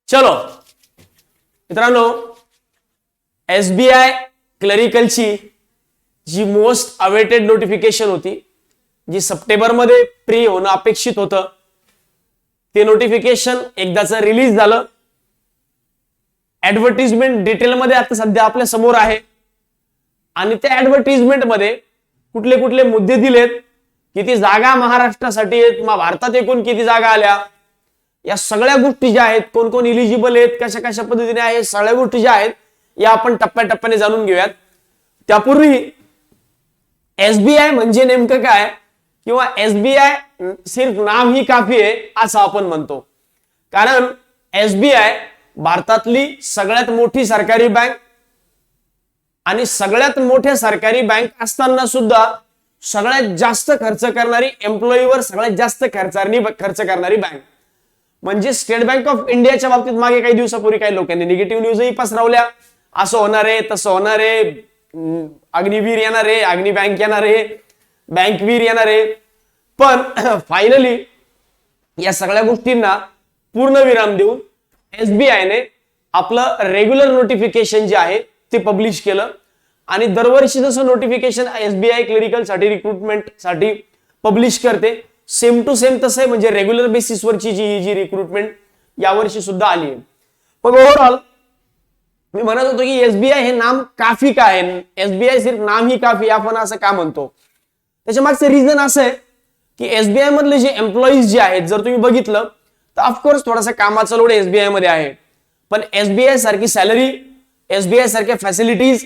चलो मित्रांनो, एसबीआय क्लरिकलची जी most awaited notification होती, जी सप्टेंबरमध्ये प्री होणं अपेक्षित होतं, ते नोटिफिकेशन एकदाच रिलीज झालं. ऍडव्हर्टिजमेंट डिटेलमध्ये आता सध्या आपल्या समोर आहे आणि त्या ऍडव्हर्टिजमेंट मध्ये कुठले कुठले मुद्दे दिलेत, किती जागा महाराष्ट्रासाठी आहेत, भारतात एकूण किती जागा आल्या, या सगळ्या गोष्टी ज्या आहेत, कोण कोण इलिजिबल आहेत, कशा कशा पद्धतीने आहे, सगळ्या गोष्टी ज्या आहेत या आपण टप्प्याटप्प्याने जाणून घेऊयात. त्यापूर्वी एसबीआय म्हणजे नेमकं काय, किंवा एसबीआय सिर्फ नाव ही काफी आहे असं आपण म्हणतो. कारण एसबीआय भारतातली सगळ्यात मोठी सरकारी बँक आणि सगळ्यात मोठ्या सरकारी बँक असताना सुद्धा सगळ्यात जास्त खर्च करणारी, एम्प्लॉईवर सगळ्यात जास्त खर्च करणारी बँक म्हणजे स्टेट बँक ऑफ इंडियाच्या बाबतीत मागे काही दिवसापूर्वी काही लोकांनी निगेटिव्ह न्यूजही पसरवल्या. असं होणार आहे, तसं होणार आहे, अग्निवीर येणार आहे, अग्नि बँक येणार आहे, बँकवीर येणार आहे. पण फायनली या सगळ्या गोष्टींना पूर्णविराम देऊन एसबीआयने आपलं रेग्युलर नोटिफिकेशन जे आहे ते पब्लिश केलं. आणि दरवर्षी जसं नोटिफिकेशन एसबीआय क्लरिकल साठी, रिक्रुटमेंट साठी पब्लिश करते, सेम टू सेम तसं म्हणजे रेग्युलर बेसिसवरची जी रिक्रुटमेंट यावर्षी सुद्धा आली आहे. पण ओव्हरऑल मी म्हणत होतो की एसबीआय हे नाम काफी का आहे, एसबीआय सिर्फ नाम ही काफी, आपण असं का म्हणतो. त्याच्या मागचं रिझन असं आहे की एसबीआय मधले जे एम्प्लॉईज जे आहेत, जर तुम्ही बघितलं तर ऑफकोर्स थोडासा कामाचा लोड एसबीआय मध्ये आहे, पण एसबीआय सारखी सॅलरी, एसबीआय सारख्या फॅसिलिटीज,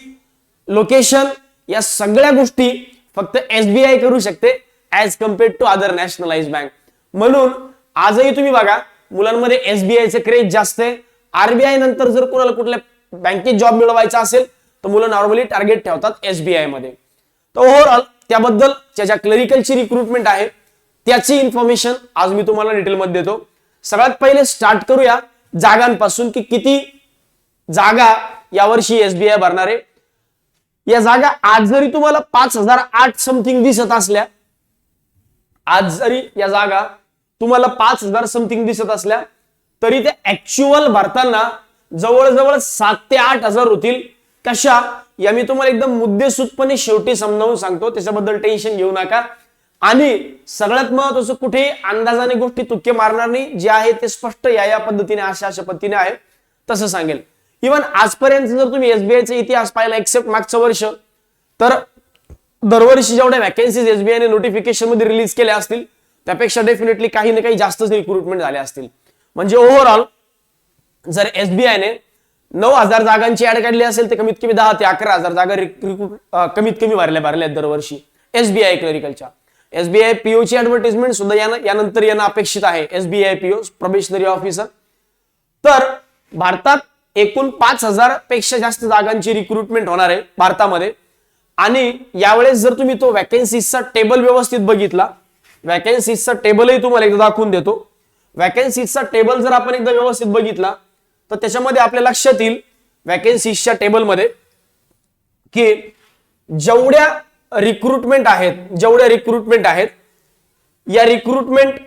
लोकेशन, या सगळ्या गोष्टी फक्त एसबीआय करू शकते as compared to other nationalise bank. म्हणून आजही तुम्ही बघा मुलांमध्ये एसबीआयचं क्रेज जास्त आहे. आरबीआय नंतर जर कोणाला कुठल्या बँकेत जॉब मिळवायचा असेल तर मुलं नॉर्मली टार्गेट ठेवतात एसबीआय मध्ये. तर ओव्हरऑल त्याबद्दल ज्या क्लरिकलची रिक्रुटमेंट आहे त्याची इन्फॉर्मेशन आज मी तुम्हाला डिटेलमध्ये देतो. सगळ्यात पहिले स्टार्ट करूया जागांपासून, की किती जागा यावर्षी एसबीआय भरणार आहे. या जागा आज जरी तुम्हाला 5008 समथिंग दिसत असल्या, आज जरी या जागा तुम्हाला 5000 समथिंग दिसत असल्या, तरी ते ऍक्च्युअल भरताना जवळजवळ 7 ते 8 हजार होतील. कशा, या मी तुम्हाला एकदम मुद्देसूदपणे शेवटी समजावून सांगतो, त्याच्याबद्दल टेन्शन घेऊ नका. आणि सगळ्यात महत्त्वाचं, कुठे अंदाजाने गोष्टी तुक्के मारणार नाही, जे आहे ते स्पष्ट या पद्धतीने, अशा पद्धतीने आहे तसं सांगेल. इव्हन आजपर्यंत जर तुम्ही एसबीआयचा इतिहास पाहिला, एक्सेप्ट मागचं वर्ष, तर दरवर्षी जेवढ्या वॅकन्सीज एसबीआयने नोटिफिकेशन मध्ये रिलीज केल्या असतील त्यापेक्षा डेफिनेटली काही ना काही जास्तच रिक्रुटमेंट झाले असतील. म्हणजे ओव्हरऑल जर एसबीआयने 9000 जागांची ऍड काढली असेल तर कमीत कमी 10 ते 11,000 जागा कमीत कमी भरल्या दरवर्षी एसबीआय क्लरिकलच्या. एसबीआय पीओ ची ऍडव्हर्टाइजमेंट सुद्धा यानंतर येणं अपेक्षित आहे, एसबीआय पीओ प्रोबेशनरी ऑफिसर. तर भारतात एकूण 5000 पेक्षा जास्त जागांची रिक्रुटमेंट होणार आहे भारतामध्ये. आणि यावेळेस जर तुम्ही तो वॅकन्सीजचा टेबल व्यवस्थित बघितला, वॅकन्सीजचा टेबलही तुम्हाला एकदा दाखवून देतो. वॅकन्सीजचा टेबल जर आपण एकदा व्यवस्थित बघितला तर त्याच्यामध्ये आपल्या लक्षात येईल वॅकन्सीजच्या टेबलमध्ये की जेवढ्या रिक्रुटमेंट आहेत या रिक्रुटमेंट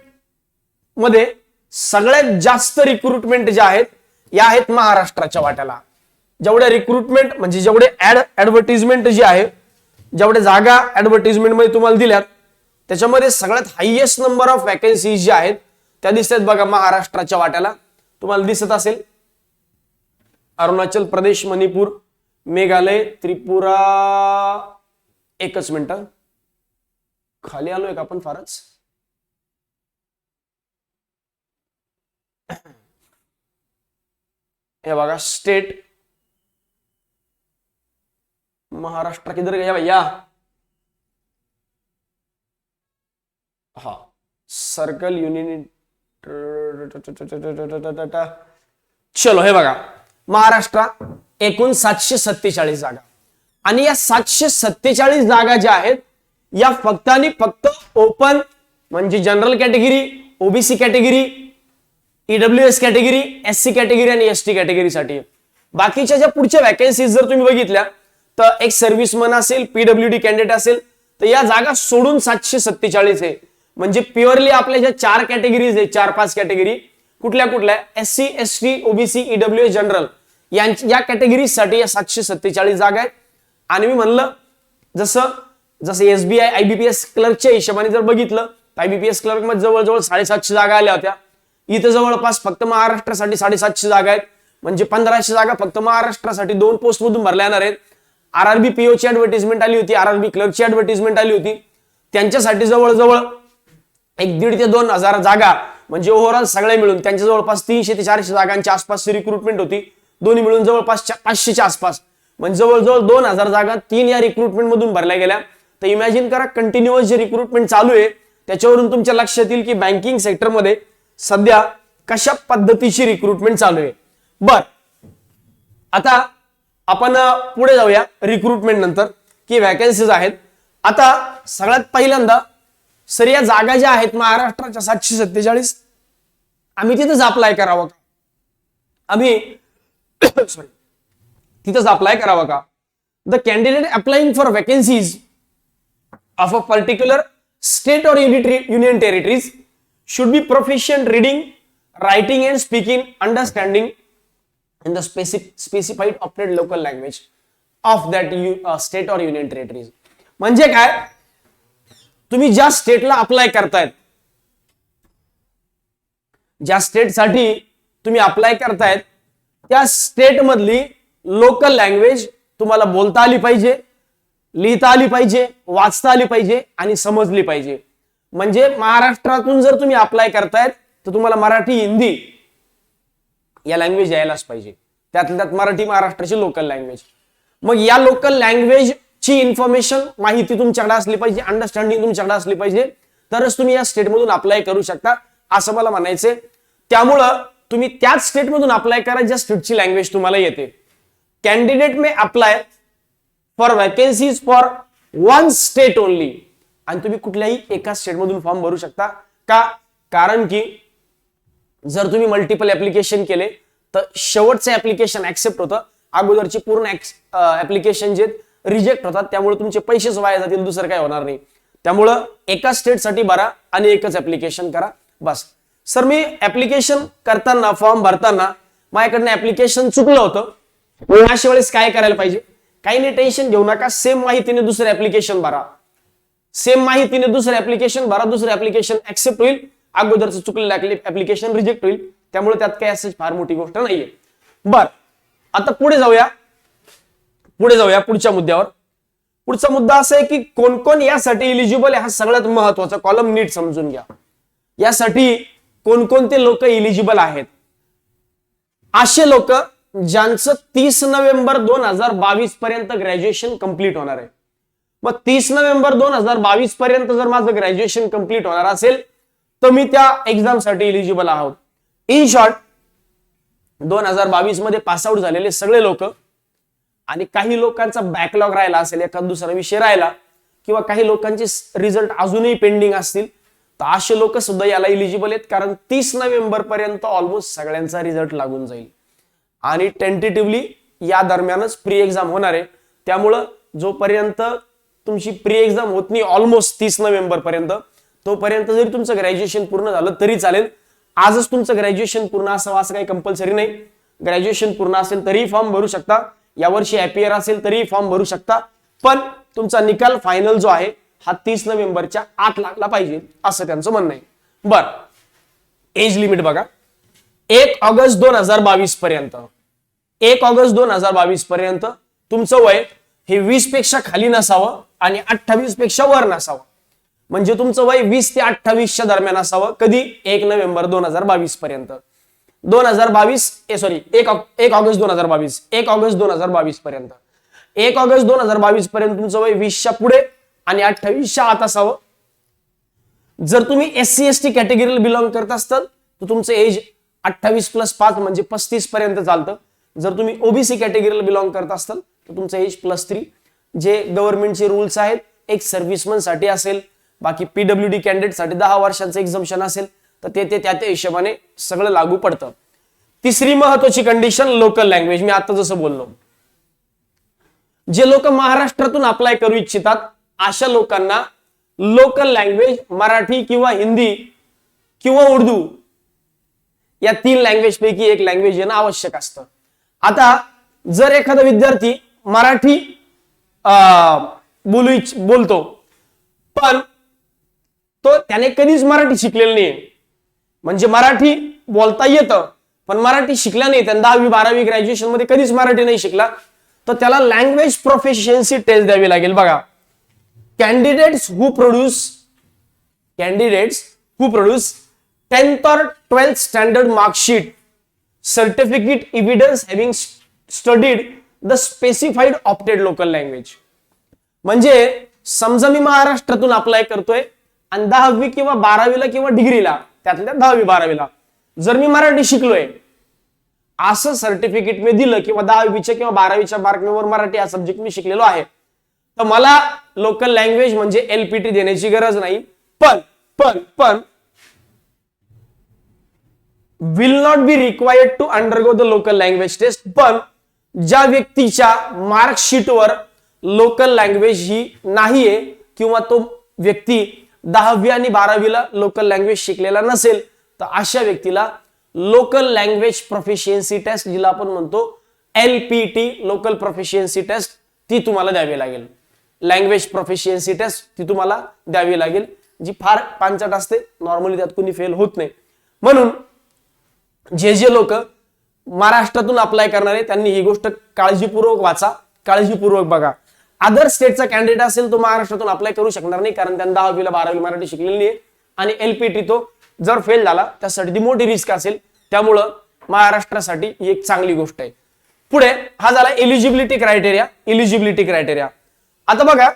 मध्ये सगळ्यात जास्त रिक्रुटमेंट ज्या आहेत या आहेत महाराष्ट्राच्या वाट्याला. जेवढ्या रिक्रुटमेंट म्हणजे जेवढे ऍडव्हर्टिजमेंट जी आहे, जेवढ्या जागा ऍडव्हर्टिजमेंट मध्ये तुम्हाला दिल्यात, त्याच्यामध्ये सगळ्यात हायएस्ट नंबर ऑफ वॅकन्सीज ज्या आहेत त्या दिसतात बघा महाराष्ट्राच्या वाट्याला. तुम्हाला दिसत असेल अरुणाचल प्रदेश, मणिपूर, मेघालय, त्रिपुरा. एकच मिनिट, खाली आलोय का आपण फारच. हे बघा स्टेट महाराष्ट्र किधर गया भैया. हा सर्कल युनिट. चलो हे बघा महाराष्ट्र एकूण 747 जागा. आणि या 747 जागा ज्या आहेत या फक्त आणि फक्त ओपन म्हणजे general category, OBC category, EWS category, SC category आणि एसटी कॅटेगरीसाठी. बाकीच्या ज्या पुढच्या वॅकन्सीज जर तुम्ही बघितल्या तर एक सर्व्हिसमन असेल, पीडब्ल्यूडी कॅन्डिडेट असेल, तर या जागा सोडून 747 आहे. म्हणजे प्युअरली आपल्या ज्या 4 कॅटेगरीज आहे, 4-5 कॅटेगरी, कुठल्या कुठल्या SC ST OBC EWS general या कॅटेगरीसाठी या 747 जागा आहेत. आणि मी म्हणलं जसं SBI IBPS क्लर्कच्या हिशोबाने जर बघितलं तर IBPS क्लर्क मध्ये जवळजवळ 750 जागा आल्या होत्या. इथं जवळपास फक्त महाराष्ट्रासाठी 750 जागा आहेत, म्हणजे 1500 जागा फक्त महाराष्ट्रासाठी 2 पोस्ट मधून भरल्या जाणार आहेत. RRB PO ची ऍडव्हर्टाइजमेंट आली होती, RRB क्लर्कची ऍडव्हर्टाइजमेंट आली होती. त्यांच्यासाठी जवळजवळ 1,500 ते 2,000 जागा, म्हणजे ओव्हरऑल सगळे मिळून त्यांच्या जवळपास 300 ते 400 जागांच्या आसपासची रिक्रुटमेंट होती. दोन्ही मिळून जवळपास 500च्या आसपास, म्हणजे जवळजवळ 2,000 जागा 3 या रिक्रुटमेंट मधून भरल्या गेल्या. तर इमॅजिन करा कंटिन्युअस जे रिक्रुटमेंट चालू आहे त्याच्यावरून तुमच्या लक्षात येईल की बँकिंग सेक्टरमध्ये सध्या कशा पद्धतीची रिक्रुटमेंट चालू आहे. बर, आता आपण पुढे जाऊया रिक्रुटमेंट नंतर की व्हॅकन्सीज आहेत. आता सगळ्यात पहिल्यांदा सर या जागा ज्या आहेत महाराष्ट्राच्या 747 आम्ही तिथेच अप्लाय करावं का? आम्ही सॉरी तिथेच अप्लाय करावं का? The candidate applying for vacancies of a particular state और union territories should be proficient reading, writing and speaking, understanding in the specified opted local language of that state or union territories. म्हणजे काय, तुम्ही ज्या स्टेटला apply करतायत, ज्या स्टेटसाठी तुम्ही apply करतायत त्या स्टेट मधली लोकल लँग्वेज तुम्हाला बोलता आली पाहिजे, लिहिता आली पाहिजे, वाचता आली पाहिजे आणि समजली पाहिजे. म्हणजे महाराष्ट्रातून जर तुम्ही अप्लाय करतायत तर तुम्हाला मराठी, हिंदी या लँग्वेज यायलाच पाहिजे. त्यातल्या त्यात मराठी महाराष्ट्राची लोकल लँग्वेज. मग या लोकल लँग्वेज ची इन्फॉर्मेशन, माहिती तुमच्याकडे असली पाहिजे, अंडरस्टँडिंग तुमच्याकडे असली पाहिजे, तरच तुम्ही या स्टेटमधून अप्लाय करू शकता असं मला म्हणायचंय. त्यामुळं तुम्ही त्याच स्टेटमधून अप्लाय करा ज्या स्टेटची लँग्वेज तुम्हाला येते. Candidate may apply for vacancies for one state only. आणि तुम्ही कुठल्याही एका स्टेटमधून फॉर्म भरू शकता का? कारण की जर तुम्ही मल्टिपल ऍप्लिकेशन केले तर शेवटचं ऍप्लिकेशन ऍक्सेप्ट होतं, अगोदरची पूर्ण ऍप्लिकेशन जे रिजेक्ट होतात, त्यामुळे तुमचे पैसेच वाया जातील, दुसरं काय होणार नाही. त्यामुळं एका स्टेटसाठी भरा आणि एकच ऍप्लिकेशन करा बस. सर मी ऍप्लिकेशन करताना, फॉर्म भरताना माझ्याकडनं ऍप्लिकेशन चुकलं होतं, अशा वेळेस काय करायला पाहिजे? काही नाही, टेन्शन घेऊ नका. सेम माहितीने दुसरं ऍप्लिकेशन भरा, सेम माहितीने दुसरं ऍप्लिकेशन भरा, दुसरं ऍप्लिकेशन ऍक्सेप्ट होईल, अगोदरचं चुकलेलं ऍप्लिकेशन रिजेक्ट होईल. त्यामुळे त्यात काही असं फार मोठी गोष्ट नाहीये. बर, आता पुढे जाऊया पुढच्या मुद्द्यावर. पुढचा मुद्दा असा आहे की कोण कोण यासाठी इलिजिबल आहे, हा सगळ्यात महत्वाचा कॉलम नीट समजून घ्या. यासाठी कोणकोणते लोक इलिजिबल आहेत? असे लोक ज्यांचं 30 नोव्हेंबर 2022 पर्यंत ग्रॅज्युएशन कंप्लीट होणार आहे. मग 30 नोव्हेंबर 2022 पर्यंत जर माझं ग्रॅज्युएशन कंप्लीट होणार असेल तर मी त्या एक्झामसाठी इलिजिबल आहोत. इन शॉर्ट 2022 मध्ये पास आउट झालेले सगळे लोक, आणि काही लोकांचा बॅकलॉग राहिला असेल, एखादा दुसरा विषय राहिला, किंवा काही लोकांचे रिझल्ट अजूनही पेंडिंग असतील, तर असे लोक सुद्धा याला इलिजिबल आहेत. कारण 30 नोव्हेंबर पर्यंत ऑलमोस्ट सगळ्यांचा रिझल्ट लागून जाईल आणि टेंटेटिव्हली या दरम्यानच प्री एक्झाम होणार आहे. त्यामुळं जोपर्यंत तुमची प्री एक्झाम होत नाही ऑलमोस्ट 30 नोव्हेंबर पर्यंत, तोपर्यंत जरी तुमचं ग्रॅज्युएशन पूर्ण झालं तरी चालेल. आजच तुमचं ग्रॅज्युएशन पूर्ण असावं असं काही कंपल्सरी नाही. ग्रॅज्युएशन पूर्ण असेल तरी फॉर्म भरू शकता, यावर्षी ॲपियर असेल तरी फॉर्म भरू शकता, पण तुमचा निकाल फायनल जो आहे हा 30 नोव्हेंबरच्या आत लागला पाहिजे असं त्यांचं म्हणणं आहे. बर, एज लिमिट बघा, 1 ऑगस्ट 2022 पर्यंत, 1 ऑगस्ट 2022 पर्यंत तुमचं वय हे 20 पेक्षा खाली नसावं आणि 28 पेक्षा वर नसावं. म्हणजे तुमचं वय 20 ते 28च्या दरम्यान असावं. कधी? 1 नोव्हेंबर 2022 पर्यंत. 1 ऑगस्ट 2022, 1 ऑगस्ट 2022 पर्यंत, 1 ऑगस्ट 2022 पर्यंत तुमचं वय 20च्या पुढे आणि 28च्या आत असावं. जर तुम्ही SC ST कॅटेगरीला बिलॉंग करत असताल तर तुमचं एज 28+5 म्हणजे 35 पर्यंत चालतं. जर तुम्ही OBC कॅटेगरीला बिलॉंग करत असताल तर तुमचं एज +3. जे गव्हर्नमेंटचे रूल्स आहेत, एक सर्व्हिसमन साठी असेल, बाकी PWD कॅन्डिडेट साठी 10 वर्षांचं एक्झम्पशन असेल, तर ते त्या हिशोबाने सगळं लागू पडतं. तिसरी महत्वाची कंडिशन लोकल लँग्वेज. मी आता जसं बोललो, जे लोक महाराष्ट्रातून अप्लाय करू इच्छितात अशा लोकांना लोकल लँग्वेज मराठी किंवा हिंदी किंवा उर्दू या 3 लँग्वेज पैकी एक लँग्वेज येणं आवश्यक असतं. आता जर एखादा विद्यार्थी मराठी बोलतो पण तो त्याने कधीच मराठी शिकलेलं नाही, म्हणजे मराठी बोलता येतं पण मराठी शिकला नाही, त्याने 10वी 12वी ग्रॅज्युएशन मध्ये कधीच मराठी नाही शिकला, तर त्याला लँग्वेज प्रोफिशियन्सी टेस्ट द्यावी लागेल. बघा, candidates who produce 10th or 12th standard marksheet certificate evidence having studied the specified opted local language. म्हणजे समजा मी महाराष्ट्रातून अप्लाय करतोय आणि 10वी किंवा 12वीला किंवा डिग्रीला, त्यातल्या 10वी 12वीला जर मी मराठी शिकलोय असं सर्टिफिकेट मी दिलं किंवा 10वीच्या किंवा 12वीच्या मार्कवर मराठी हा सब्जेक्ट मी शिकलेलो आहे, तर मला लोकल लँग्वेज म्हणजे एलपीटी देण्याची गरज नाही. पण will not be required to undergo the local language test. पण ज्या व्यक्तीच्या मार्कशीटवर लोकल लँग्वेज ही नाहीये किंवा तो व्यक्ती 10वी आणि 12वीला लोकल लँग्वेज शिकलेला नसेल, तर अशा व्यक्तीला लोकल लँग्वेज प्रोफिशियन्सी टेस्ट, जिला आपण म्हणतो एलपीटी लोकल प्रोफिशियन्सी टेस्ट, ती तुम्हाला द्यावी लागेल. लँग्वेज प्रोफिशियन्सी टेस्ट ती तुम्हाला द्यावी लागेल, जी फार पांचट असते, नॉर्मली त्यात कोणी फेल होत नाही. म्हणून जे लोक महाराष्ट्रातून अप्लाय करणार आहे त्यांनी ही गोष्ट काळजीपूर्वक वाचा, काळजीपूर्वक बघा. अदर स्टेटचा कॅन्डिडेट असेल तो महाराष्ट्रातून अप्लाय करू शकणार नाही, कारण त्यांनी 10वीला 12वी मराठी शिकलेली आहे आणि एलपीटी तो जर फेल झाला त्यासाठी ती मोठी रिस्क असेल. त्यामुळं महाराष्ट्रासाठी ही एक चांगली गोष्ट आहे. पुढे हा झाला एलिजिबिलिटी क्रायटेरिया. आता बघा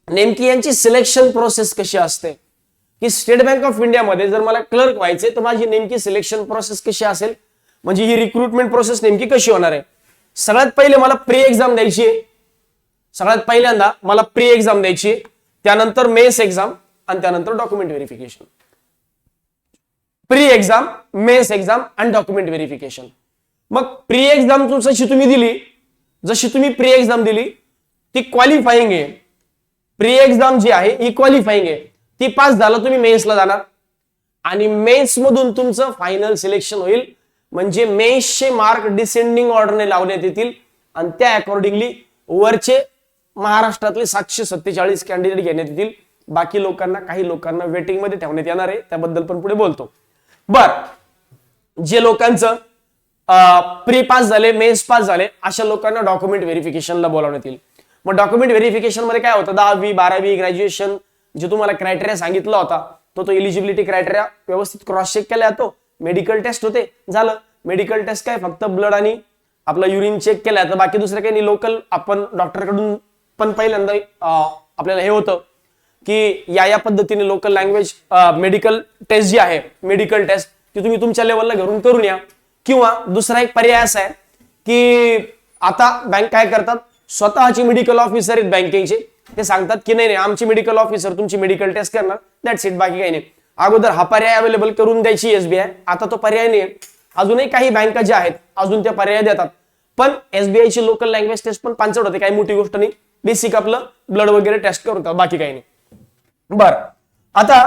नेमकी यांची सिलेक्शन प्रोसेस कशी असते, की स्टेट बँक ऑफ इंडिया मध्ये जर मला क्लर्क व्हायचे तर माझी नेमकी सिलेक्शन प्रोसेस कशी असेल, म्हणजे ही रिक्रुटमेंट प्रोसेस नेमकी कशी होणार आहे. सगळ्यात पहिले मला प्री एक्झाम द्यायची आहे, सगळ्यात पहिल्यांदा मला प्री एक्झाम द्यायची आहे, त्यानंतर मेन्स एक्झाम आणि त्यानंतर document verification. Pre exam, mains exam आणि डॉक्युमेंट व्हेरिफिकेशन. मग प्री एक्झाम जशी तुम्ही प्री एक्झाम दिली ती क्वालिफाईंग आहे. प्री एक्झाम जी आहे ही क्वालिफाईंग आहे, ती पास झालं तुम्ही मेन्सला जाणार आणि मेन्स मधून तुमचं फायनल सिलेक्शन होईल. म्हणजे मेन्सचे मार्क डिसेंडिंग ऑर्डरने लावण्यात येतील आणि त्या अकॉर्डिंगली वरचे महाराष्ट्रातले 747 कॅन्डिडेट घेण्यात येतील. बाकी लोकांना, काही लोकांना वेटिंग मध्ये ठेवण्यात येणार आहे, त्याबद्दल पण पुढे बोलतो. बर, जे लोकांचं प्री पास झाले, मेन्स पास झाले, अशा लोकांना डॉक्युमेंट व्हेरिफिकेशनला बोलावण्यात येईल. मग डॉक्युमेंट व्हेरिफिकेशन मध्ये काय होतं, 10वी 12वी ग्रॅज्युएशन जे तुम्हाला क्रायटेरिया सांगितला होता तो एलिजिबिलिटी क्रायटेरिया व्यवस्थित क्रॉस चेक केला जातो. मेडिकल टेस्ट होते, झालं. मेडिकल टेस्ट काय फक्त ब्लड आणि आपला युरिन चेक केला तर बाकी दुसरं काही नाही. लोकल आपण डॉक्टरकडून पण पहिल्यांदा आपल्याला हे होतं की या पद्धतीने लोकल लँग्वेज मेडिकल टेस्ट जी आहे, मेडिकल टेस्ट ती तुम्ही तुमच्या लेवलला घरून करून या. किंवा दुसरा एक पर्याय असा आहे की आता बँक काय करतात, स्वतःची मेडिकल ऑफिसर आहेत बँकेचे, ते सांगतात की नाही आमची मेडिकल ऑफिसर तुमची मेडिकल टेस्ट करणार, दॅट्स इट, बाकी काही नाही. अगोदर हा पर्याय अवेलेबल करून द्यायची एसबीआय, आता तो पर्याय नाही. अजूनही काही बँका ज्या आहेत अजून त्या पर्याय देतात, पण एसबीआय ची लोकल लँग्वेज टेस्ट पण पांचट होते, काही मोठी गोष्ट नाही. बेसिक आपलं ब्लड वगैरे टेस्ट करतात, बाकी काही नाही. बर, आता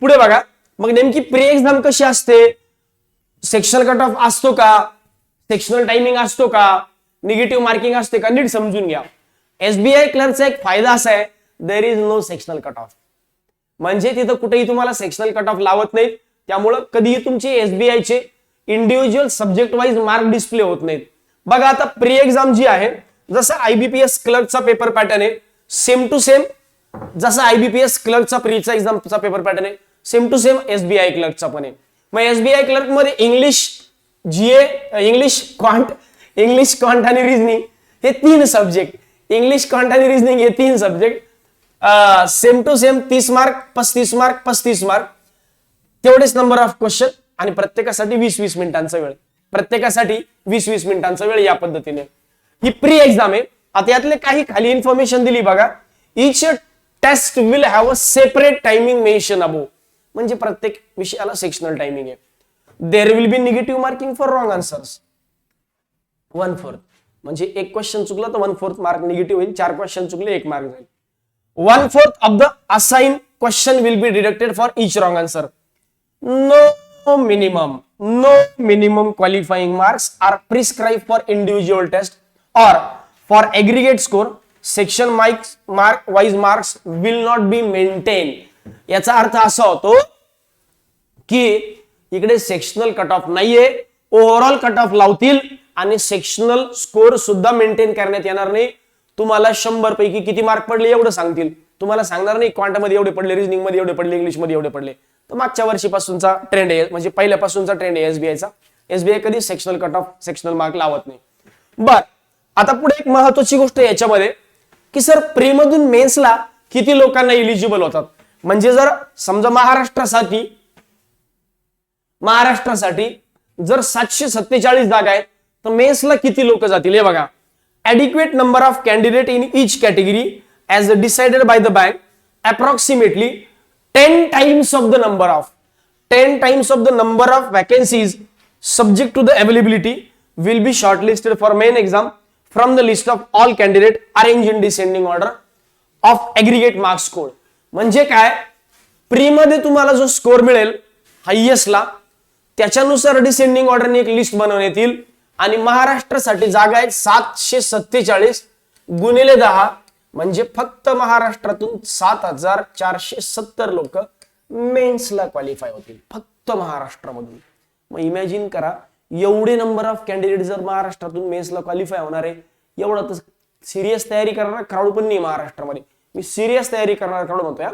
पुढे बघा, मग नेमकी प्री एक्झाम कशी असते, सेक्शनल कट ऑफ असतो का, सेक्शनल टायमिंग असतो का, निगेटिव्ह मार्किंग असते का, नीट समजून घ्या. एसबीआय क्लर्कचा एक फायदा असा आहे, there is no sectional cut off. म्हणजे तिथं कुठेही तुम्हाला सेक्शनल कट ऑफ लावत नाहीत, त्यामुळं कधीही तुमचे एसबीआयचे individual subject wise mark display होत नाहीत. बघा आता प्री एक्झाम जी आहे, जसं आयबीपीएस क्लर्कचा पेपर पॅटर्न आहे सेम टू सेम, जसं आयबीपीएस क्लर्कचा प्रीचा एक्झामचा पेपर पॅटर्न आहे सेम टू सेम एसबीआय क्लर्कचा पण आहे. मग एसबीआय क्लर्क मध्ये इंग्लिश, जीए, इंग्लिश क्वांट आणि रिझनिंग हे 3 सब्जेक्ट, इंग्लिश क्वांट आणि रिझनिंग हे 3 subject same to same 30 mark 35 mark 35 mark, तेवढेच नंबर ऑफ क्वेश्चन आणि प्रत्येकासाठी 20-20 मिनिटांचा वेळ, प्रत्येकासाठी 20-20 मिनिटांचा वेळ. या पद्धतीने ही प्री एक्झाम आहे. आता यातले काही खाली इन्फॉर्मेशन दिली बघा. Each test will have a separate timing mention above, म्हणजे प्रत्येक विषयाला सेक्शनल टायमिंग आहे. There will be negative marking for wrong answers 1/4, म्हणजे एक क्वेश्चन चुकला तर 1/4 मार्क निगेटिव्ह होईल, 4 क्वेश्चन चुकले 1 मार्क जाईल. 1/4 of the assign question will be deducted for each wrong answer. No minimum, no minimum qualifying marks are prescribed for individual test or for aggregate score section wise marks will not be maintained. याचा अर्थ असा होतो की इकडे sectional cut of नाहीये, overall cut off लावतील आणि sectional score सुद्धा मेंटेन करण्यात येणार नाही. तुम्हाला 100 पैकी किती मार्क पडले एवढं सांगतील, तुम्हाला सांगणार नाही क्वांटम मध्ये एवढे पडले, रिजनिंग मध्ये एवढे पडले, इंग्लिश मध्ये एवढे पडले. तर मागच्या वर्षीपासूनचा ट्रेंड आहे, म्हणजे पहिल्यापासूनचा ट्रेंड आहे एसबीआयचा. एसबीआय कधी sectional cut of sectional mark लावत नाही. बर, आता पुढे एक महत्वाची गोष्ट याच्यामध्ये की सर प्री मधून मेन्सला किती लोकांना इलिजिबल होतात. म्हणजे जर समजा महाराष्ट्रासाठी जर 747 जागा आहेत तर मेन्सला किती लोक जातील हे बघा. adequate number of candidate in each category as decided by the bank approximately 10 times of the number of vacancies subject to the availability will be shortlisted for main exam from the list of all candidate arranged in descending order of aggregate mark score. म्हणजे काय, pre मध्ये तुम्हाला जो score मिळेल हायएस्टला त्याच्यानुसार descending ऑर्डरने एक list बनवण्यात येईल आणि महाराष्ट्रासाठी जागा आहेत 747 गुणिले 10 म्हणजे फक्त महाराष्ट्रातून 7470 लोक मेन्सला क्वालिफाय होतील फक्त महाराष्ट्रामधून. मग इमॅजिन करा एवढे नंबर ऑफ कॅन्डिडेट जर महाराष्ट्रातून मेन्सला क्वालिफाय होणार आहे, एवढं तर सिरियस तयारी करणारा क्राऊड पण नाही महाराष्ट्रामध्ये. मी सिरियस तयारी करणारा क्राऊड म्हणतोय,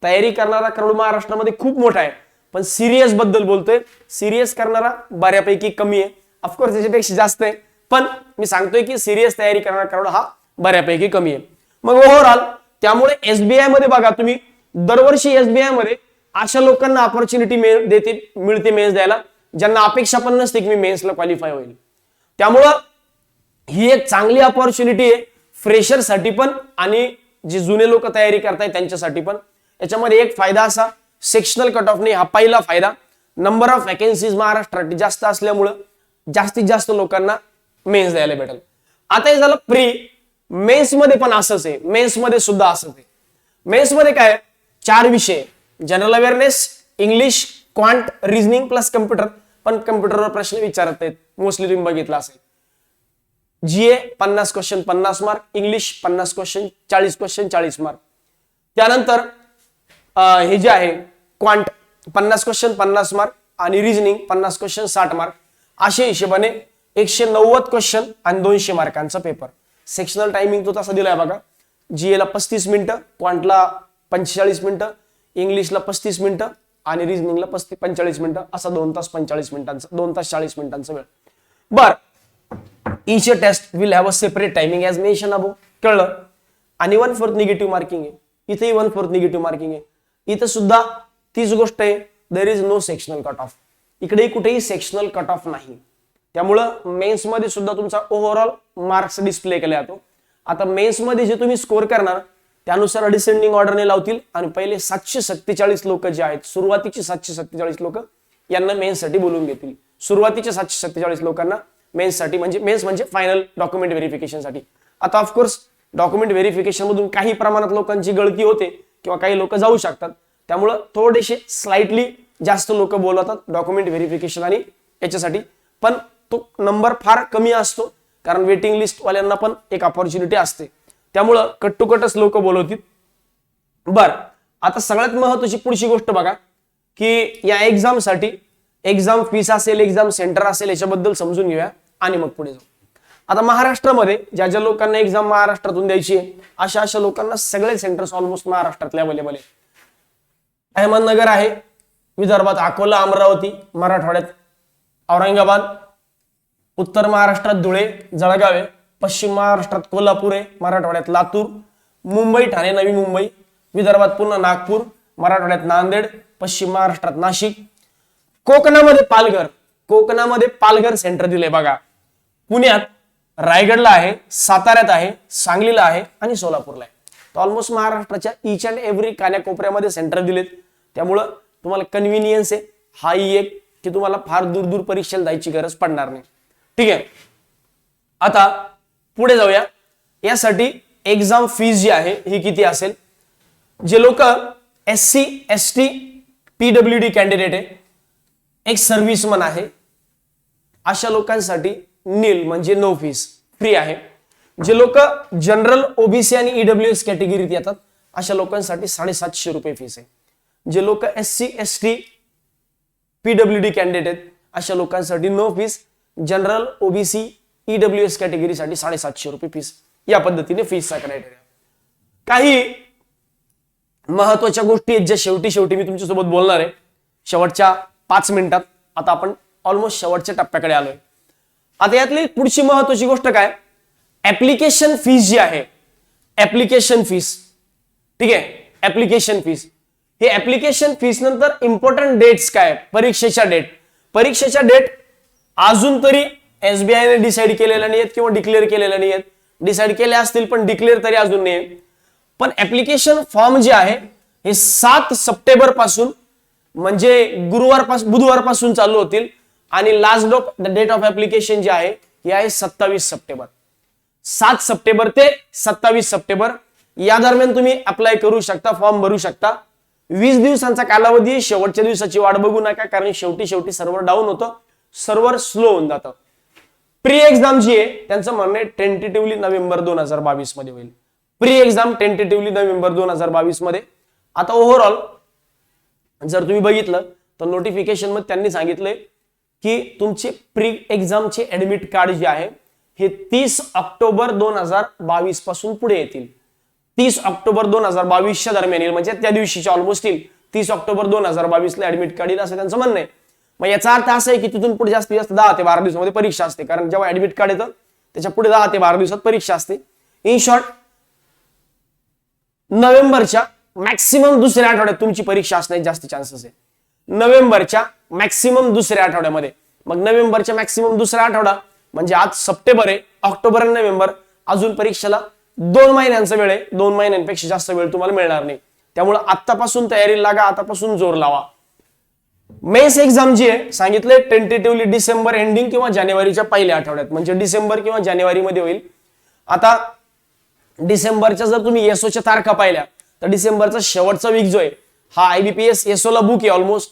तयारी करणारा क्राऊड महाराष्ट्रामध्ये खूप मोठा आहे, पण सिरियस बद्दल बोलतोय. सिरियस करणारा बऱ्यापैकी कमी आहे, ऑफकोर्स त्याच्यापेक्षा जास्त आहे, पण मी सांगतोय की सिरियस तयारी करणारा क्राऊड हा बऱ्यापैकी कमी आहे. मग ओव्हरऑल त्यामुळे एसबीआय मध्ये बघा तुम्ही, दरवर्षी एसबीआय मध्ये अशा लोकांना ऑपॉर्च्युनिटी मिळते मेन्स द्यायला ज्यांना अपेक्षा पण नसते की मी मेन्सला क्वालिफाय होईल. त्यामुळं ही एक चांगली ऑपॉर्च्युनिटी आहे फ्रेशरसाठी पण आणि जे जुने लोक तयारी करतायत त्यांच्यासाठी पण. याच्यामध्ये एक फायदा असा, सेक्शनल कट ऑफ नाही, हा पहिला फायदा. नंबर ऑफ वॅकन्सीज महाराष्ट्रात जास्त असल्यामुळं जास्तीत जास्त लोकांना मेन्स द्यायला भेटेल. आता हे झालं प्री. मेन्स मध्ये पण असंच आहे, मेन्स मध्ये सुद्धा असंच आहे. मेन्स मध्ये काय 4 विषय, general awareness, English, quant, reasoning plus computer. पण कम्प्युटरवर प्रश्न विचारत आहेत मोस्टली, तुम्ही बघितलं असेल. GA 50 question 50 mark, English 50 question 40 question 40 mark. त्यानंतर हे जे आहे क्वांट 50 क्वेश्चन 50 मार्क आणि रिजनिंग 50 क्वेश्चन 60 मार्क. अशा हिशोबाने 190 क्वेश्चन आणि 200 मार्कांचा पेपर. सेक्शनल टायमिंग तो तसा दिलाय बघा. जीएला 35 मिनिटं, क्वांटला 45 मिनिटं, इंग्लिशला 35 मिनिटं आणि रिजनिंगला 45 मिनिटं, असा 2 तास 45 मिनिटांचा 2 तास 40 मिनिटांचा वेळ. बर, each test will have a separate timing as mentioned above. कळलं. आणि 1/4 निगेटिव्ह मार्किंग आहे, इथेही 1/4 निगेटिव्ह मार्किंग आहे. इथं सुद्धा तीच गोष्ट आहे, there is no sectional cut off. इकडेही कुठेही सेक्शनल कट ऑफ नाही. त्यामुळं मेन्स मध्ये सुद्धा तुमचा ओव्हरऑल मार्क्स डिस्प्ले केला जातो. आता मेन्स मध्ये जे तुम्ही स्कोर करणार त्यानुसार डिसेंडिंग ऑर्डरने लावतील आणि पहिले 747 लोक जे आहेत, सुरुवातीचे 747 लोक यांना मेन्स साठी बोलून घेतील. सुरुवातीच्या 747 लोकांना मेन्स साठी, म्हणजे मेन्स म्हणजे फायनल डॉक्युमेंट व्हेरिफिकेशन साठी. आता ऑफकोर्स डॉक्युमेंट व्हेरिफिकेशन मधून काही प्रमाणात लोकांची गळती होते किंवा काही लोक जाऊ शकतात. त्यामुळं थोडेसे स्लाइटली जास्त लोक बोलवतात डॉक्युमेंट व्हेरिफिकेशन आणि याच्यासाठी, पण तो नंबर फार कमी असतो कारण वेटिंग लिस्ट वाल्यांना पण एक ऑपॉर्च्युनिटी असते. त्यामुळं कट टू कटच लोक बोलवतील. बर, आता सगळ्यात महत्वाची पुढची गोष्ट बघा की या एक्झामसाठी एक्झाम फीस असेल, एक्झाम सेंटर असेल, याच्याबद्दल समजून घेऊया आणि मग पुढे जाऊ. आता महाराष्ट्रामध्ये ज्या ज्या लोकांना एक्झाम महाराष्ट्रातून द्यायची आहे अशा लोकांना सगळे सेंटर्स ऑलमोस्ट महाराष्ट्रातले अवेलेबल आहे. अहमदनगर आहे, विदर्भात अकोला, अमरावती, मराठवाड्यात औरंगाबाद, उत्तर महाराष्ट्रात धुळे, जळगाव आहे, पश्चिम महाराष्ट्रात कोल्हापूर आहे, मराठवाड्यात लातूर, मुंबई, ठाणे, नवी मुंबई, विदर्भात पुन्हा नागपूर, मराठवाड्यात नांदेड, पश्चिम महाराष्ट्रात नाशिक, कोकणामध्ये पालघर सेंटर दिले बघा. पुण्यात, रायगडला आहे, साताऱ्यात आहे, सांगलीला आहे आणि सोलापूरला आहे. तर ऑलमोस्ट महाराष्ट्राच्या ईच अँड एव्हरी कान्याकोपऱ्यामध्ये सेंटर दिलेत. त्यामुळं तुम्हाला कन्व्हिनियन्स आहे हाही एक की तुम्हाला फार दूर परीक्षेला जायची गरज पडणार नाही. ठीक आहे. आता पुढे जाऊया. यासाठी एक्झाम फीस जी आहे ही किती असेल. जे लोक SC ST PWD कॅन्डिडेट आहे एक सर्व्हिसमन आहे, अशा लोकांसाठी नील म्हणजे नो फीस, फ्री आहे. जे लोक जनरल, ओबीसी आणि ईडब्ल्यूएस कॅटेगरीत येतात अशा लोकांसाठी 750 रुपये फीस आहे. जे लोक SC ST PWD कॅन्डिडेट आहेत अशा लोकांसाठी no fees, general, OBC, EWS कॅटेगरीसाठी 750 रुपये फीस. या पद्धतीने फीसचा क्रायटेरिया. काही महत्वाच्या गोष्टी आहेत ज्या शेवटी मी तुमच्यासोबत बोलणार आहे शेवटच्या 5 मिनिटात. आता आपण ऑलमोस्ट शेवटच्या टप्प्याकडे आलोय. आता यातली पुढची महत्वाची गोष्ट काय, ऍप्लिकेशन फीस जी आहे, ऍप्लिकेशन फीस, ठीक आहे, ऍप्लिकेशन फीस. हे ऍप्लिकेशन फीस नंतर इम्पॉर्टंट डेट्स काय, परीक्षेच्या डेट अजून तरी SBI ने डिसाईड केलेल्या नाहीयेत किंवा डिक्लेअर केलेल्या नाहीयेत. डिसाईड केल्या असतील पण डिक्लेअर तरी अजून नाही. पण ऍप्लिकेशन फॉर्म जे आहे हे 7 सप्टेंबर पासून म्हणजे बुधवारपासून चालू होतील आणि लास्ट डेट ऑफ ऍप्लिकेशन जे आहे हे आहे 27 सप्टेंबर. 7 सप्टेंबर ते 27 सप्टेंबर या दरम्यान तुम्ही अप्लाय करू शकता, फॉर्म भरू शकता. 20 दिवसांचा कालावधी, शेवटच्या दिवसाची वाट बघू नका, कारण शेवटी सर्व्हर डाऊन होतं, सर्व्हर स्लो होऊन जातं. प्री एक्झाम जी आहे त्यांचं म्हणणं आहे टेंटेटिव्हली नोव्हेंबर 2022 मध्ये होईल. प्री एक्झाम टेंटेटिव्हली नोव्हेंबर 2022 मध्ये. आता ओव्हरऑल जर तुम्ही बघितलं तर नोटिफिकेशन मध्ये त्यांनी सांगितलंय की तुमचे प्री एक्झामचे ऍडमिट कार्ड जे आहे हे 30 ऑक्टोबर 2022 पासून पुढे येतील. 30 ऑक्टोबर 2022च्या दरम्यान येईल, म्हणजे त्या दिवशीच्या ऑलमोस्ट येईल. 30 ऑक्टोबर 2022 ला ऍडमिट कार्ड येईल असं त्यांचं म्हणणं आहे. मग याचा अर्थ असा आहे की तिथून पुढे जास्तीत जास्त 10 ते 12 दिवसामध्ये परीक्षा असते, कारण जेव्हा ऍडमिट कार्ड येतं त्याच्या पुढे 10 ते 12 दिवसात परीक्षा असते. इन शॉर्ट नोव्हेंबरच्या मॅक्सिमम दुसऱ्या आठवड्यात तुमची परीक्षा असण्याचे जास्त चान्सेस आहे. नोव्हेंबरच्या मॅक्सिमम दुसऱ्या आठवड्यामध्ये. मग नोव्हेंबरच्या मॅक्सिमम दुसरा आठवडा म्हणजे आज सप्टेंबर आहे, ऑक्टोबर आणि नोव्हेंबर, अजून परीक्षेला 2 महिन्यांचा वेळ आहे. 2 महिन्यांपेक्षा जास्त वेळ तुम्हाला मिळणार नाही. त्यामुळे आतापासून तयारी लागा, आतापासून जोर लावा. मेन्स एक्झाम जी आहे सांगितलंय टेंटेटिव्हली डिसेंबर एंडिंग किंवा जानेवारीच्या पहिल्या आठवड्यात, म्हणजे डिसेंबर किंवा जानेवारी मध्ये होईल. आता डिसेंबरच्या जर तुम्ही एसओच्या तारखा पाहिल्या तर डिसेंबरचा शेवटचा वीक जो आहे हा IBPS एसओला बुक आहे ऑलमोस्ट.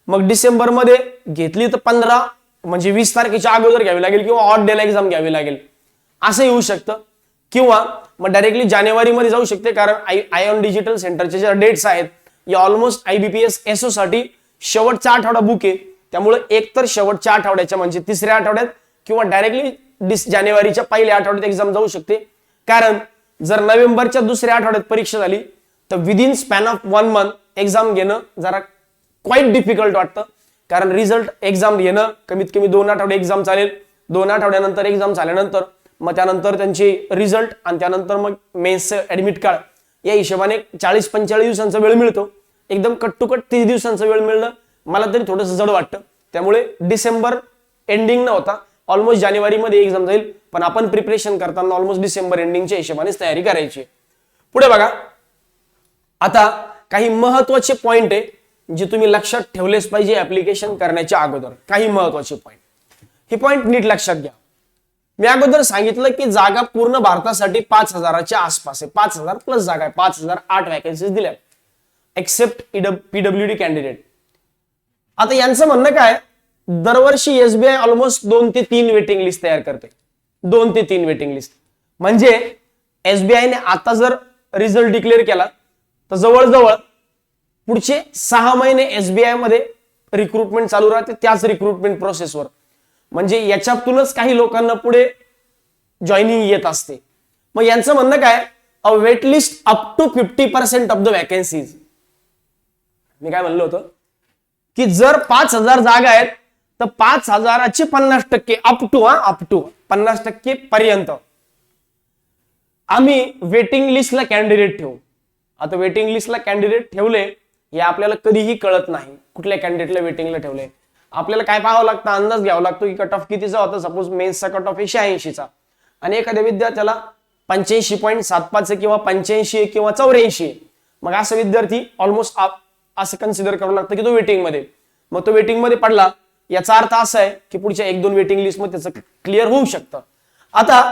मग डिसेंबर मध्ये घेतली तर 15 म्हणजे 20 तारखेच्या अगोदर घ्यावी लागेल किंवा ऑड डेला एक्झाम घ्यावी लागेल असं येऊ शकतं. किंवा मग डायरेक्टली जानेवारीमध्ये जाऊ शकते, कारण आयॉन डिजिटल सेंटरच्या ज्या डेट्स आहेत या ऑलमोस्ट IBPS एसओ साठी शेवटचा आठवडा बुक आहे. त्यामुळे एकतर शेवटच्या आठवड्याच्या म्हणजे तिसऱ्या आठवड्यात किंवा डायरेक्टली जानेवारीच्या पहिल्या आठवड्यात एक्झाम जाऊ शकते. कारण जर नोव्हेंबरच्या दुसऱ्या आठवड्यात परीक्षा झाली तर within span of 1 month exam घेणं जरा क्वाईट डिफिकल्ट वाटतं. कारण रिझल्ट एक्झाम घेणं कमीत कमी 2 आठवडे एक्झाम चालेल. 2 आठवड्यानंतर एक्झाम झाल्यानंतर मग त्यानंतर त्यांचे रिझल्ट आणि त्यानंतर मग मेन्सचं ऍडमिट कार्ड, या हिशोबाने 40-45 दिवसांचा वेळ मिळतो. एकदम कट टू कट 30 दिवसांचा वेळ मिळणं मला तरी थोडंसं जड वाटतं. त्यामुळे डिसेंबर एंडिंग न होता ऑलमोस्ट जानेवारीमध्ये एक्झाम जाईल, पण आपण प्रिपरेशन करताना ऑलमोस्ट डिसेंबर एंडिंगच्या हिशोबानेच तयारी करायची. पुढे बघा, आता काही महत्वाचे पॉइंट आहे जे तुम्ही लक्षात ठेवलेच पाहिजे ऍप्लिकेशन करण्याच्या अगोदर. काही महत्वाचे पॉइंट, हे पॉइंट नीट लक्षात घ्या. मी अगोदर सांगितलं की जागा पूर्ण भारतासाठी 5000च्या आसपास आहे. 5000 प्लस जागा आहे. 5008 वॅकन्सीज दिल्या एक्सेप्ट PWD कॅन्डिडेट. आता यांचं म्हणणं काय, दरवर्षी SBI ऑलमोस्ट 2 ते 3 वेटिंग लिस्ट तयार करते. 2 ते 3 वेटिंग लिस्ट म्हणजे SBI ने आता जर रिझल्ट डिक्लेअर केला तर जवळजवळ पुढचे 6 महिने SBI मध्ये रिक्रुटमेंट चालू राहते त्याच रिक्रुटमेंट प्रोसेसवर. म्हणजे याच्यातूनच काही लोकांना पुढे जॉईनिंग येत असते. मग यांचं म्हणणं काय, a wait list up to 50% of the vacancies. मी काय म्हणलं होतं की जर 5000 जागा आहेत तर 5000चे 50% अप टू 50% पर्यंत आम्ही वेटिंग लिस्टला कॅन्डिडेट ठेवू. आता वेटिंग लिस्टला कॅन्डिडेट ठेवले हे आपल्याला कधीही कळत नाही कुठल्या कॅन्डिडेटला वेटिंगला ठेवले. आपल्याला काय पाहावं लागतं, अंदाज घ्यावा लागतो की कट ऑफ कितीचा होता. सपोज मेन्सचा कट ऑफ 86चा आणि एखाद्या विद्यार्थ्याला 85.75 किंवा 85 किंवा 84. मग असा विद्यार्थी ऑलमोस्ट असं कन्सिडर करावं लागतं की तो वेटिंग मध्ये. मग तो वेटिंग मध्ये पडला याचा अर्थ असा आहे की पुढच्या 1-2 वेटिंग लिस्ट मध्ये त्याचं क्लिअर होऊ शकतं. आता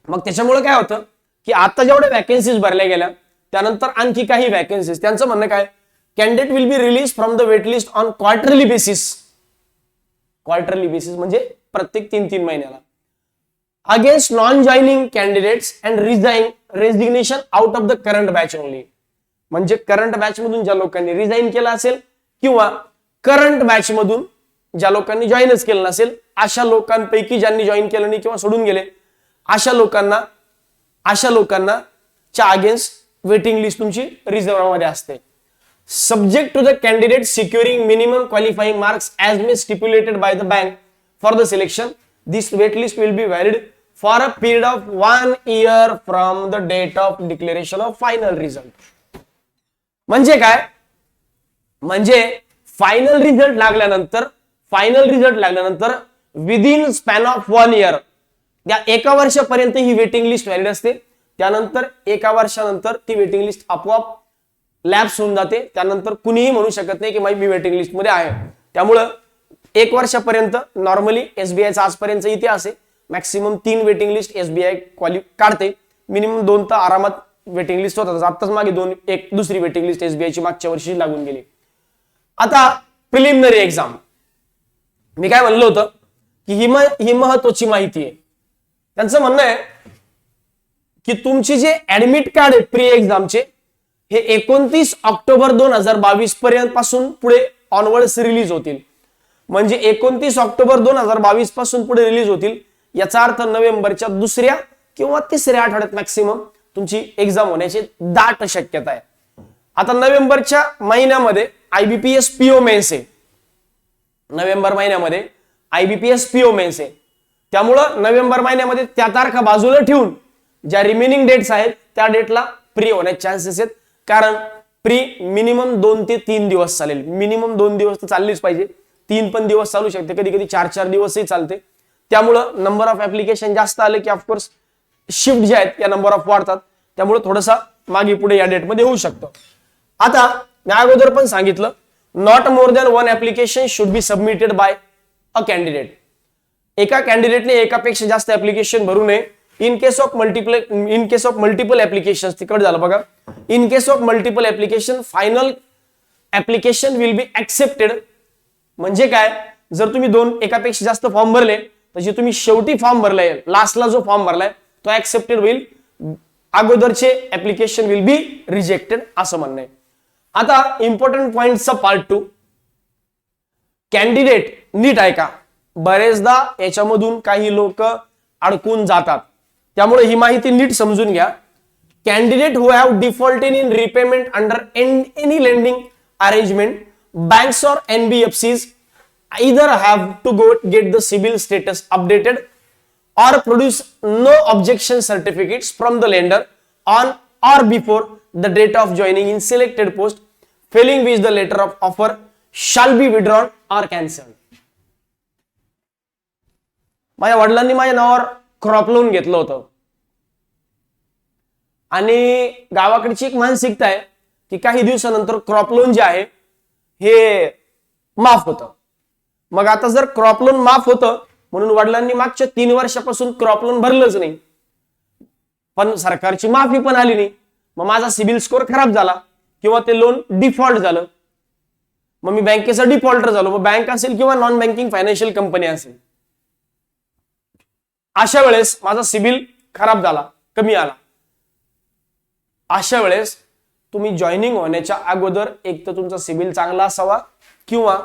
मग त्याच्यामुळे काय होतं की आता जेवढ्या वॅकन्सीज भरल्या गेल्या त्यानंतर आणखी काही वॅकन्सीज, त्यांचं म्हणणं काय, candidate will be release from the wait list on quarterly basis. Quarterly basis म्हणजे प्रत्येक 3-3 महिन्याला. Against non joining candidates and resignation out of the current batch only. म्हणजे करंट बॅच मधून ज्या लोकांनी रिझाईन केला असेल किंवा करंट बॅच मधून ज्या लोकांनी जॉईनच केलं नसेल अशा लोकांपैकी ज्यांनी जॉईन केलं नाही किंवा सोडून गेले अशा लोकांना च्या अगेन्स्ट वेटिंग लिस्ट तुमची रिझर्व्ह मध्ये असते. Subject to the candidate securing minimum qualifying marks as may stipulated by the bank for the selection, this wait list will be valid for a period of 1 year from the date of declaration of final result. म्हणजे काय, म्हणजे final result लागल्यानंतर within span of 1 year त्या एका वर्षापर्यंत ही waiting list valid असते. त्यानंतर एका वर्षानंतर ती वेटिंग लिस्ट आपोआप लॅप्स होऊन जाते. त्यानंतर कुणीही म्हणू शकत नाही की मी वेटिंग लिस्ट मध्ये आहे. त्यामुळं 1 वर्षापर्यंत नॉर्मली एसबीआयचा आजपर्यंत इतिहास आहे, मॅक्सिमम 3 वेटिंग लिस्ट एसबीआय काढते, मिनिमम 2 तर आरामात वेटिंग लिस्ट होतात. आताच मागे एक दुसरी वेटिंग लिस्ट एसबीआयची मागच्या वर्षी लागून गेली. आता प्रिलिमिनरी एक्झाम, मी काय म्हणलं होतं की ही महत्वाची माहिती आहे. त्यांचं म्हणणं आहे की तुमची जे ऍडमिट कार्ड आहे प्री एक्झामचे हे 29 ऑक्टोबर 2022 पर्यंत पासून पुढे ऑनवर्ड्स रिलीज होतील. म्हणजे 29 ऑक्टोबर 2022 पासून पुढे रिलीज होतील. याचा अर्थ नोव्हेंबरच्या 2ऱ्या किंवा 3ऱ्या आठवड्यात मॅक्सिमम तुमची एक्झाम होण्याची दाट शक्यता आहे. आता नोव्हेंबरच्या महिन्यामध्ये आयबीपीएस पीओ मेन्स आहे, नोव्हेंबर महिन्यामध्ये आयबीपीएस पीओ मेन्स आहे. त्यामुळं नोव्हेंबर महिन्यामध्ये त्या तारखा बाजूला ठेवून ज्या रिमेनिंग डेट्स आहेत त्या डेटला प्री होण्याचे चान्सेस आहेत. कारण प्री मिनिमम 2 ते 3 दिवस चालेल. मिनिमम 2 दिवस तर चाललीच पाहिजे, 3 पण दिवस चालू शकते, कधी कधी 4-4 दिवसही चालते. त्यामुळं नंबर ऑफ ऍप्लिकेशन जास्त आले की ऑफकोर्स शिफ्ट जे आहेत या नंबर ऑफ वाढतात. त्यामुळे थोडासा मागे पुढे या डेटमध्ये होऊ शकतं. आता मी अगोदर पण सांगितलं, not more than 1 application should be submitted by a candidate. एका कॅन्डिडेटने एकापेक्षा जास्त ऍप्लिकेशन भरू नये. In case of multiple application, तिकडे झालं बघा, in case of multiple application final application will be accepted. म्हणजे काय, जर तुम्ही एकापेक्षा जास्त फॉर्म भरले तर जे तुम्ही शेवटी फॉर्म भरलाय, लास्टला जो फॉर्म भरलाय तो ऍक्सेप्टेड होईल, अगोदरचे ऍप्लिकेशन विल बी रिजेक्टेड असं म्हणणं आहे. आता इम्पॉर्टंट पॉइंटचा पार्ट 2, कॅन्डिडेट नीट ऐका, बरेचदा याच्यामधून काही लोक अडकून जातात. त्यामुळे ही माहिती नीट समजून घ्या. Candidate who have defaulted in repayment under any lending arrangement, banks और NBFCs either have to get the CIBIL status updated or produce no objection certificates from the lender on or before the date of joining in selected post, failing which the letter of offer shall be withdrawn or cancelled. माझ्या वडिलांनी माझ्या नावावर crop loan घेतलं होतं आणि गावाकडची एक मानसिकता आहे की काही दिवसानंतर क्रॉप लोन जे आहे हे माफ होतं. मग आता जर क्रॉप लोन माफ होतं म्हणून वडिलांनी मागच्या 3 वर्षापासून क्रॉप लोन भरलंच नाही, पण सरकारची माफी पण आली नाही, मग माझा सिबिल स्कोअर खराब झाला किंवा ते लोन डिफॉल्ट झालं, मग मी बँकेचा डिफॉल्टर झालो, मग बँक असेल किंवा नॉन बँकिंग फायनान्शियल कंपनी असेल, अशा वेळेस माझा सिबिल खराब झाला, कमी आला. अशा वेळेस तुम्ही जॉईनिंग होण्याच्या अगोदर एक तर तुमचा सिबिल चांगला असावा किंवा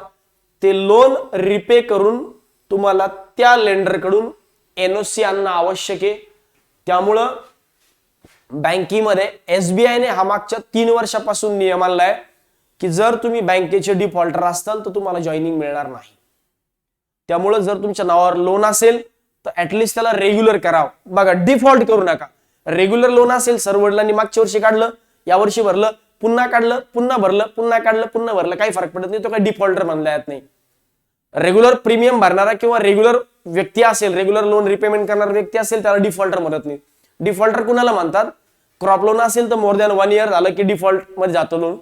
ते लोन रिपे करून तुम्हाला त्या लेंडरकडून एनओसी आणणं आवश्यक आहे. त्यामुळं बँकेमध्ये एसबीआयने हा मागच्या 3 वर्षापासून नियम आणलाय की जर तुम्ही बँकेचे डिफॉल्टर असाल तर तुम्हाला जॉईनिंग मिळणार नाही. त्यामुळं जर तुमच्या नावावर लोन असेल तर ऍटलिस्ट त्याला रेग्युलर करावं. बघा, डिफॉल्ट करू नका. रेग्युलर लोन असेल, सर वडिलांनी मागच्या वर्षी काढलं, या वर्षी भरलं, पुन्हा काढलं, पुन्हा भरलं, पुन्हा काढलं, पुन्हा भरलं, काही फरक पडत नाही, तो काही डिफॉल्टर मानला जात नाही. रेग्युलर प्रीमियम भरणारा किंवा रेग्युलर व्यक्ती असेल, रेग्युलर लोन रिपेमेंट करणारा व्यक्ती असेल त्याला डिफॉल्टर म्हणत नाही. डिफॉल्टर कुणाला म्हणतात, क्रॉप लोन असेल तर मोर दॅन 1 year झालं की डिफॉल्ट मध्ये जातो लोन.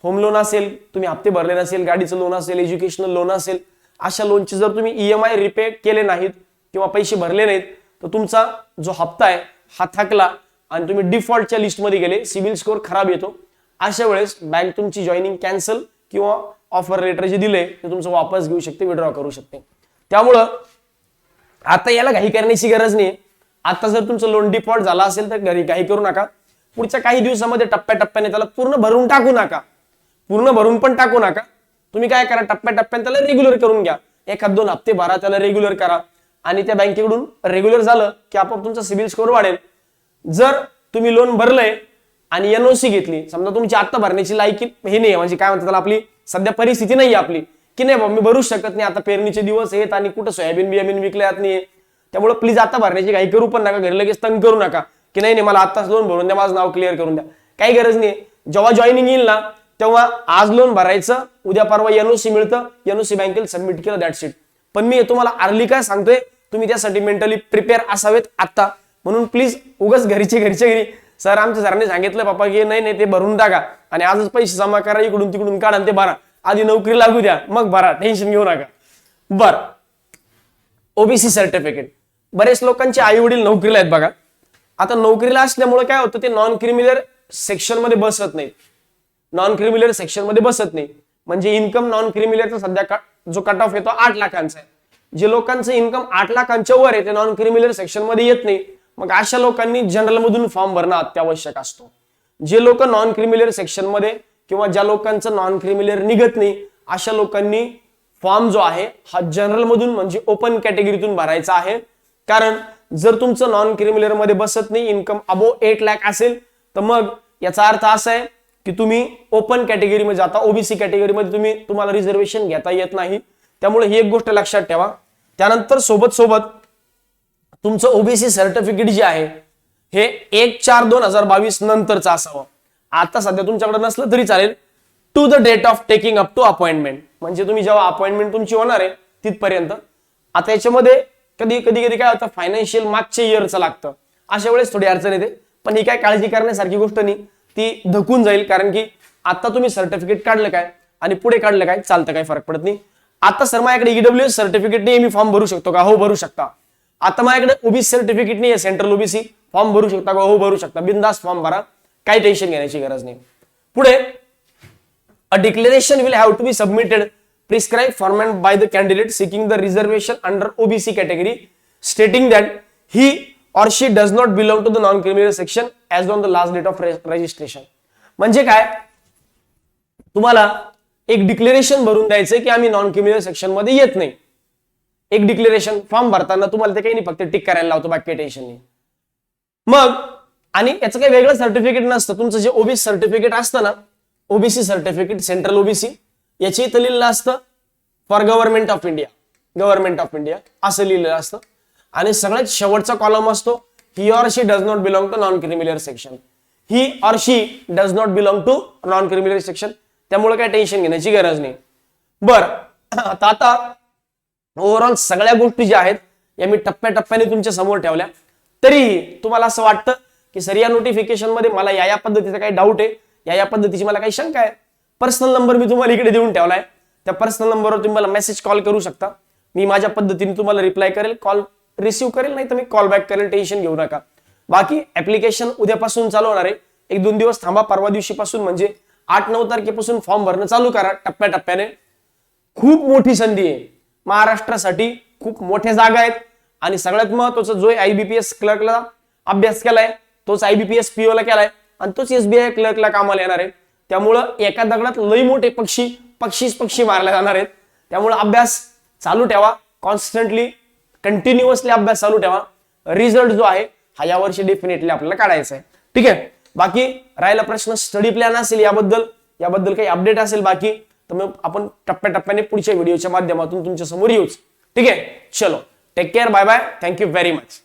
होम लोन असेल, तुम्ही हप्ते भरले नसेल, गाडीचं लोन असेल, एज्युकेशनल लोन असेल, अशा लोनचे जर तुम्ही ईएमआय रिपे केले नाहीत किंवा पैसे भरले नाहीत तर तुमचा जो हप्ता आहे हा थकला आणि तुम्ही डिफॉल्टच्या लिस्टमध्ये गेले, सिबिल स्कोअर खराब येतो. अशा वेळेस बँक तुमची जॉईनिंग कॅन्सल किंवा ऑफर लेटर जे दिले ते तुमचं वापस घेऊ शकते, विड्रॉ करू शकते. त्यामुळं आता याला घाई करण्याची गरज नाही. आता जर तुमचं लोन डिफॉल्ट झाला असेल तर घाई करू नका. पुढच्या काही दिवसामध्ये टप्प्याटप्प्याने त्याला पूर्ण भरून टाकू नका. पूर्ण भरून पण टाकू नका. तुम्ही काय करा, टप्प्याटप्प्याने त्याला रेग्युलर करून घ्या. 1-2 हप्ते भरा, त्याला रेग्युलर करा आणि त्या बँकेकडून रेग्युलर झालं की आपोआप तुमचा सिबिल स्कोअर वाढेल. जर तुम्ही लोन भरलंय आणि एनओसी घेतली, समजा तुमची आता भरण्याची लायकी हे नाही, म्हणजे काय म्हणतात त्याला, आपली सध्या परिस्थिती नाही आपली की नाही बाबा मी भरूच शकत नाही, आता पेरणीचे दिवस आहेत आणि कुठं सोयाबीन बियाबीन विकल्यात नाही, त्यामुळे प्लीज आता भरण्याची घाई करू पण नका. घरी लगेच तंग करू नका की नाही मला आताच लोन भरून द्या, माझं नाव क्लिअर करून द्या. काही गरज नाही. जेव्हा जॉईनिंग येईल ना तेव्हा आज लोन भरायचं, उद्या परवा एनओसी मिळतं, एनओसी बँकेला सबमिट केलं, दॅट्स इट. पण मी तुम्हाला अर्ली काय सांगतोय, तुम्ही त्यासाठी मेंटली प्रिपेअर असावेत आता. म्हणून प्लीज उगाच घरच्या घरी सर आमच्या सरांनी सांगितलं पापा की नाही ते भरून टाका आणि आजच पैसे जमा करा, इकडून तिकडून काढा ते भरा, आधी नोकरी लागू द्या मग भरा, टेन्शन घेऊ नका. बरं, ओबीसी सर्टिफिकेट. बरेच लोकांचे आई वडील नोकरीला आहेत बघा. आता नोकरीला असल्यामुळे काय होतं, ते नॉन क्रिमिनल सेक्शन मध्ये बसत नाही. नॉन क्रिमिनल सेक्शन मध्ये बसत नाही म्हणजे इन्कम नॉन क्रिमिनलचा सध्या जो कट ऑफ येतो 8 लाखांचा आहे. जे लोकांचं इन्कम 8 लाखांच्या वर आहे ते नॉन क्रिमिनल सेक्शन मध्ये येत नाही. मग अशा लोकांनी जनरल मधून फॉर्म भरणं अत्यावश्यक असतो. जे लोक नॉन क्रिमिनल सेक्शन मध्ये किंवा ज्या लोकांचं नॉन क्रिमिनल निघत नाही अशा लोकांनी फॉर्म जो आहे हा जनरल मधून म्हणजे ओपन कॅटेगरीतून भरायचा आहे. कारण जर तुमचं नॉन क्रिमिनल मध्ये बसत नाही, इन्कम अबोव 8 लाख असेल तर मग याचा अर्थ असा आहे की तुम्ही ओपन कॅटेगरीमध्ये जाता, ओबीसी कॅटेगरीमध्ये तुम्हाला रिझर्वेशन घेता येत नाही. त्यामुळे ही एक गोष्ट लक्षात ठेवा. त्यानंतर सोबत तुमचं ओबीसी सर्टिफिकेट जे आहे हे 1/4/2022 नंतरचं असावं. आता सध्या तुमच्याकडे नसलं तरी चालेल. To the date of taking up to appointment, म्हणजे तुम्ही जेव्हा अपॉइंटमेंट तुमची होणार आहे तिथपर्यंत. आता याच्यामध्ये कधी काय होतं, फायनान्शियल मागच्या इयरचं लागतं, अशा वेळेस थोडी अडचण येते. पण ही काय काळजी करण्यासारखी गोष्ट नाही, ती धकून जाईल. कारण की आता तुम्ही सर्टिफिकेट काढलं काय आणि पुढे काढलं काय चालतं, काय फरक पडत नाही. आता सर माझ्याकडे ईडब्ल्यूएस सर्टिफिकेट नाही, मी फॉर्म भरू शकतो का? हो भरू शकता. आता माझ्याकडे ओबीसी सर्टिफिकेट नाही आहे, सेंट्रल ओबीसी, फॉर्म भरू शकता का? हो भरू शकता. बिंदास फॉर्म भरा, काही टेन्शन घेण्याची गरज नाही. पुढे a declaration will have to be submitted prescribe format by the candidate seeking the reservation under OBC category stating that he or she does not belong to the non-criminal section as on the last date of registration. म्हणजे काय, तुम्हाला एक declaration भरून द्यायचंय की आम्ही non criminal section मध्ये येत नाही. एक डिक्लेरेशन फॉर्म भरताना तुम्हाला ते काही नाही, फक्त टिक करायला लावतो, बाकी टेन्शन नाही. मग आणि याचं काही वेगळं सर्टिफिकेट नसतं. तुमचं जे ओबीसी सर्टिफिकेट असतं ना, ओबीसी सर्टिफिकेट सेंट्रल ओबीसी, याची इथं लिहिलेलं असतं फॉर गव्हर्नमेंट ऑफ इंडिया असं लिहिलेलं असतं. आणि सगळ्यात शेवटचा कॉलम असतो he or she does not belong to non criminal section. He or she does not belong to non criminal section. त्यामुळे काय टेन्शन घेण्याची गरज नाही. बरं, आता ओव्हरऑल सगळ्या गोष्टी ज्या आहेत या मी टप्प्याटप्प्याने तुमच्या समोर ठेवल्या. तरीही तुम्हाला असं वाटतं की सर या नोटिफिकेशन मध्ये मला या पद्धतीचा काही डाऊट आहे, या पद्धतीची मला काही शंका आहे, पर्सनल नंबर मी तुम्हाला इकडे देऊन ठेवलाय. त्या पर्सनल नंबरवर तुम्ही मला मेसेज कॉल करू शकता. मी माझ्या पद्धतीने तुम्हाला रिप्लाय करेल, कॉल रिसीव्ह करेल, नाही तर मी कॉल बॅक करेल, टेन्शन घेऊ नका. बाकी ऍप्लिकेशन उद्यापासून चालू होणार आहे. 1-2 दिवस थांबा, परवा दिवशीपासून म्हणजे 8-9 तारखेपासून फॉर्म भरणं चालू करा टप्प्याटप्प्याने. खूप मोठी संधी आहे महाराष्ट्रासाठी, खूप मोठ्या जागा आहेत आणि सगळ्यात महत्वाचं जो आयबीपीएस क्लर्कला अभ्यास केलाय तोच आयबीपीएस पीओ ला केलाय आणि तोच एसबीआय क्लर्कला कामाला येणार आहे. त्यामुळं एका दगडात लई मोठे पक्षी मारले जाणार आहेत. त्यामुळे अभ्यास चालू ठेवा, कॉन्स्टंटली कंटिन्युअसली अभ्यास चालू ठेवा. रिझल्ट जो आहे हा यावर्षी डेफिनेटली आपल्याला काढायचा आहे. ठीक आहे. बाकी राहिला प्रश्न स्टडी प्लॅन असेल याबद्दल काही अपडेट असेल बाकी, तर मग आपण टप्प्याटप्प्याने पुढच्या व्हिडिओच्या माध्यमातून तुमच्या समोर येऊच. ठीक आहे. चलो, take care, bye bye, thank you very much.